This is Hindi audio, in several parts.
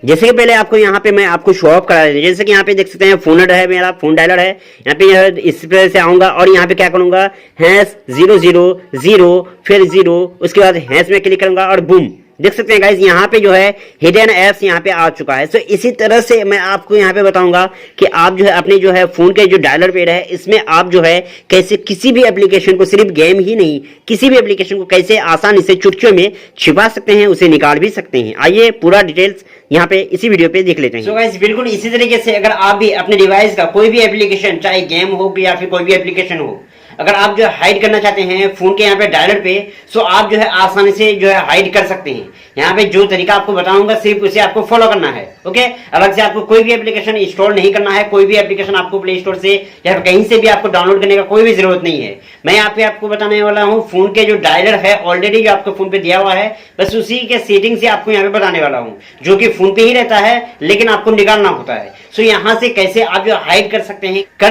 जैसे कि पहले आपको यहाँ पे मैं आपको शो ऑफ करा देता, जैसे कि यहाँ पे देख सकते हैं फोन है, मेरा फोन डायलर है। यहाँ पे यह इस तरह से आऊंगा और यहाँ पे क्या करूंगा, हैश 000 फिर 0, उसके बाद हैश में क्लिक करूंगा और बूम, देख सकते हैं गाइज यहाँ पे जो है हिडन एप्स यहाँ पे आ चुका है। तो इसी तरह से मैं आपको यहाँ पे बताऊंगा कि आप जो है अपने जो है फोन के जो डायलर पेड है इसमें आप जो है कैसे किसी भी एप्लीकेशन को, सिर्फ गेम ही नहीं किसी भी एप्लीकेशन को कैसे आसानी से चुटकियों में छिपा सकते हैं, उसे निकाल भी सकते हैं। आइए पूरा डिटेल्स यहाँ पे इसी वीडियो पे देख लेते हैं। तो गाइस बिल्कुल इसी तरीके से अगर आप भी अपने डिवाइस का कोई भी एप्लीकेशन, चाहे गेम हो या फिर कोई भी एप्लीकेशन हो, अगर आप जो है हाइड करना चाहते हैं फोन के यहाँ पे डायलर पे, तो आप जो है आसानी से जो है हाइड कर सकते हैं। यहाँ पे जो तरीका आपको बताऊंगा सिर्फ उसे आपको फॉलो करना है। ओके, अलग से आपको कोई भी एप्लीकेशन इंस्टॉल नहीं करना है, कोई भी एप्लीकेशन आपको प्ले स्टोर से या कहीं से भी आपको डाउनलोड करने का कोई भी जरूरत नहीं है। मैं यहाँ पे आपको बताने वाला हूँ फोन के जो डायलर है ऑलरेडी जो आपको फोन पे दिया हुआ है, बस उसी के सेटिंग से आपको यहाँ पे बताने वाला हूँ, जो कि फोन पे ही रहता है लेकिन आपको निकालना होता है। सो यहाँ से कैसे आप जो हाइड कर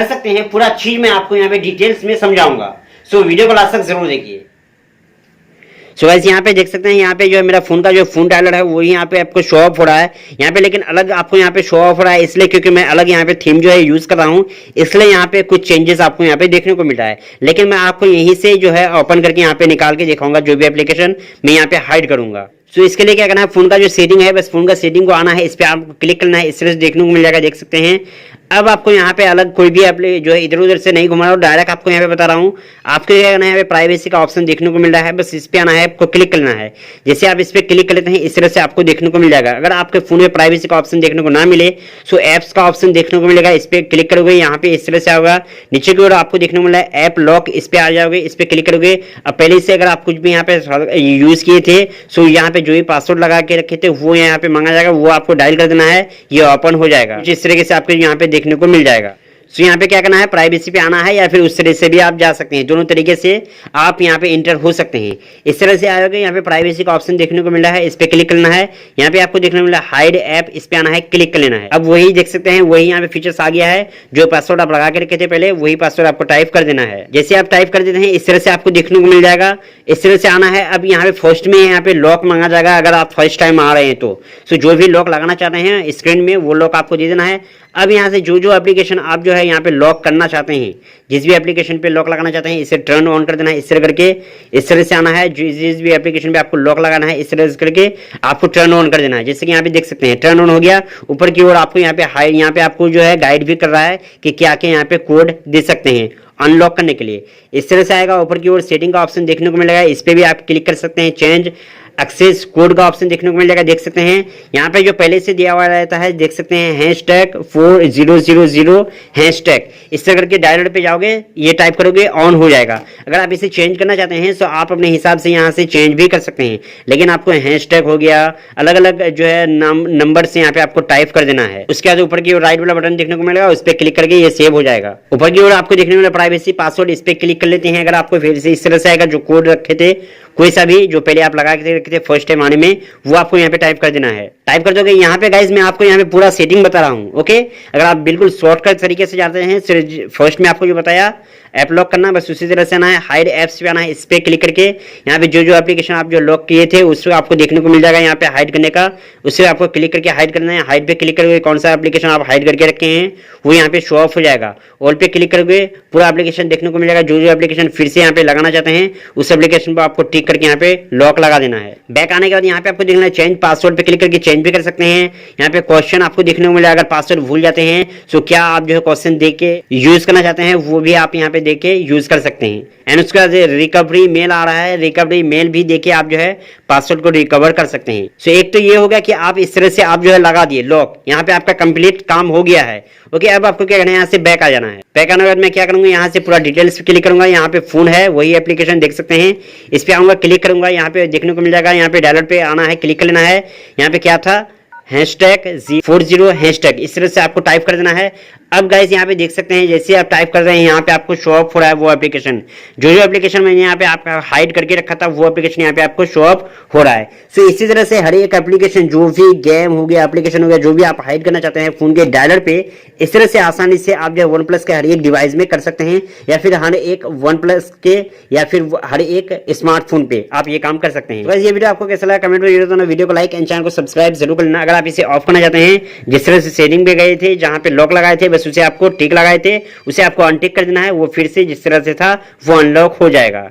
सकते हैं पूरा चीज मैं आपको यहाँ पे डिटेल्स में समझाऊंगा। सो वीडियो को लास्ट तक जरूर देखिए। सो गाइस यहाँ पे देख सकते हैं यहाँ पे जो है मेरा फोन का जो फोन डायलर है वो यहाँ पे आपको शो ऑफ हो रहा है यहाँ पे, लेकिन अलग आपको यहाँ पे शो ऑफ हो रहा है इसलिए क्योंकि मैं अलग यहाँ पे थीम जो है यूज कर रहा हूँ, इसलिए यहाँ पे कुछ चेंजेस आपको यहाँ पे देखने को मिल रहा है। लेकिन मैं आपको यहीं से जो है ओपन करके यहाँ पे निकाल के दिखाऊंगा जो भी एप्लीकेशन मैं यहाँ पे हाइड करूंगा। सो इसके लिए क्या करना है, फोन का जो सेटिंग है, बस फोन का सेटिंग को आना है, इस पे आपको क्लिक करना है, इस तरह से देखने को मिल जाएगा, देख सकते हैं। अब आपको यहाँ पे अलग कोई भी जो है इधर उधर से नहीं घुमा रहा हूँ, डायरेक्ट आपको यहाँ पे बता रहा हूँ। आपको क्या करना है, यहाँ पे प्राइवेसी का ऑप्शन देखने को मिल रहा है, बस इस पे आना है, आपको क्लिक करना है। जैसे आप इस पे क्लिक कर लेते हैं इस तरह से आपको देखने को मिल जाएगा। अगर आपके फोन में प्राइवेसी का ऑप्शन देखने को ना मिले तो एप्स का ऑप्शन देखने को मिलेगा, इस पे क्लिक करोगे, यहाँ पे इस तरह से होगा, नीचे की ओर आपको देखने को मिला है ऐप लॉक, इस पे आ जाओगे, इस पे क्लिक करोगे। अब पहले से अगर आप कुछ भी यहाँ पे यूज किए थे सो यहाँ पे जो भी पासवर्ड लगा के रखे थे वो यहाँ पे मांगा जाएगा, वो आपको डायल कर देना है, ये ओपन हो जाएगा। इस तरीके से आपको यहाँ पे देखने को मिल जाएगा। तो यहाँ पे क्या करना है, प्राइवेसी पे आना है या फिर उस तरह से भी आप जा सकते हैं, दोनों तरीके से आप यहाँ पे इंटर हो सकते हैं। इस तरह से आएगा, यहाँ पे प्राइवेसी का ऑप्शन देखने को मिल रहा है, इस पे क्लिक करना है। यहाँ पे आपको देखने को मिला हाइड ऐप, इस पे आना है, क्लिक कर लेना है। अब वही देख सकते हैं, वही यहाँ पे फीचर्स आ गया है, जो पासवर्ड आप लगा के रखे थे पहले वही पासवर्ड आपको टाइप कर देना है। जैसे आप टाइप कर देते हैं इस तरह से आपको देखने को मिल जाएगा, इस तरह से आना है। अब यहाँ पे फर्स्ट में यहाँ पे लॉक मांगा जाएगा, अगर आप फर्स्ट टाइम आ रहे हैं तो जो भी लॉक लगाना चाहते हैं स्क्रीन में वो लॉक आपको दे देना है। अब यहाँ से जो एप्लीकेशन आप जो है यहाँ पे लॉक करना चाहते हैं, जिस भी एप्लीकेशन पे लॉक लगाना चाहते हैं इसे टर्न ऑन कर देना है, इस तरह करके इस तरह से आना है। जिस भी एप्लीकेशन पे आपको लॉक लगाना है इस तरह से करके आपको टर्न ऑन कर देना है। जैसे कि यहाँ पे देख सकते हैं टर्न ऑन हो गया। ऊपर की ओर आपको यहाँ पे आपको जो है गाइड भी कर रहा है कि क्या क्या यहाँ पे कोड दे सकते हैं अनलॉक करने के लिए। इस तरह से आएगा, ऊपर की ओर सेटिंग का ऑप्शन देखने को मिलेगा, इस पे भी आप क्लिक कर सकते हैं। चेंज एक्सेस कोड का ऑप्शन देखने को मिल जाएगा, देख सकते हैं। यहाँ पे जो पहले से दिया हुआ रहता है देख सकते हैं हैशटैग 4000 हैशटैग, इस तरह करके डायलर पे जाओगे, ये टाइप करोगे, ऑन हो जाएगा। अगर आप इसे चेंज करना चाहते हैं तो आप अपने हिसाब से यहाँ से चेंज भी कर सकते हैं, लेकिन आपको हैशटैग हो गया, अलग अलग जो है नंबर से यहाँ पे आपको टाइप कर देना है। उसके बाद ऊपर की ओर राइट वाला बटन देखने को मिलेगा, उस पर क्लिक करके ये सेव हो जाएगा। ऊपर की ओर आपको देखने को मिलेगा प्राइवेसी पासवर्ड, इस पे क्लिक कर लेते हैं। अगर आपको फिर से इस तरह से आएगा, जो कोड रखे थे कोई सा भी जो पहले आप लगा के रखे थे फर्स्ट टाइम आने में, वो आपको यहाँ पे टाइप कर देना है। टाइप कर दोगे। यहाँ पे गाइज मैं आपको यहाँ पे पूरा सेटिंग बता रहा हूँ। ओके, अगर आप बिल्कुल शॉर्टकट तरीके से जाते हैं, फर्स्ट में आपको जो बताया ऐप लॉक करना, बस उसी तरह से आना है, हाइड एप्स पे आना है, इस पे क्लिक करके यहाँ पे जो एप्लीकेशन आप जो लॉक किए थे उसको आपको देखने को मिल जाएगा यहाँ पे हाइड करने का, उससे आपको क्लिक करके हाइड करना है। हाइड पे क्लिक करके कौन सा एप्लीकेशन आप हाइड करके रखे हैं वो यहाँ पे शो ऑफ हो जाएगा। ऑल पे क्लिक करके पूरा एप्लीकेशन देखने को मिल जाएगा। जो एप्लीकेशन फिर से यहाँ पे लगाना चाहते हैं उस एप्लीकेशन पर आपको टिक करके यहाँ पे लॉक लगा देना है। बैक आने के बाद यहाँ पे आपको देखना है चेंज पासवर्ड पे क्लिक करके चेंज भी कर सकते हैं। यहाँ पे क्वेश्चन आपको देखने को मिलेगा, अगर पासवर्ड भूल जाते हैं तो क्या आप जो है क्वेश्चन दे के यूज करना चाहते हैं वो भी आप यहाँ पे दे के यूज कर सकते हैं। एंड उसके बाद रिकवरी मेल आ रहा है, रिकवरी मेल भी देके आप जो है पासवर्ड को रिकवर कर सकते हैं। सो एक तो ये हो गया कि आप इस तरह से आप जो है लगा दिए लॉक, यहाँ पे आपका कंप्लीट काम हो गया है। ओके, अब आपको क्या करना है, यहाँ से बैक आ जाना है। बैक आने के बाद मैं क्या करूंगा, यहाँ से पूरा डिटेल्स पे क्लिक करूंगा। यहाँ पे फोन है वही एप्लीकेशन देख सकते हैं, इस पे आऊंगा, क्लिक करूंगा, यहाँ पे देखने को मिल जाएगा। यहाँ पे डायलर पे आना है, क्लिक कर लेना है। यहाँ पे क्या था, हैशटैग 40 हैशटैग, इस तरह से आपको टाइप कर देना है। अब गाइस यहाँ पे देख सकते हैं जैसे आप टाइप कर रहे हैं यहाँ पे आपको शो ऑफ हो रहा है वो एप्लीकेशन, जो जो एप्लीकेशन मैंने यहाँ पे आपका हाइड करके रखा था वो एप्लीकेशन यहाँ पे आपको शो ऑफ हो रहा है। सो इसी तरह से हर एक एप्लीकेशन, जो भी गेम हो गया, एप्लीकेशन हो गया, जो भी आप हाइड करना चाहते हैं फोन के डायलर पे, इस तरह से आसानी से आप जो वन प्लस के हर एक डिवाइस में कर सकते हैं, या फिर हर एक वन प्लस के या फिर हर एक स्मार्टफोन पे आप ये काम कर सकते हैं। बस ये वीडियो आपको कैसा लगा कमेंट में जरूर, वीडियो को लाइक एंड चैनल को सब्सक्राइब जरूर करना। अगर आप इसे ऑफ करना चाहते हैं, जिस तरह से सेटिंग पे गए थे जहां पे लॉक लगाए थे, बस उसे आपको टिक लगाए थे, उसे आपको अनटिक कर देना है, वो फिर से जिस तरह से था वो अनलॉक हो जाएगा।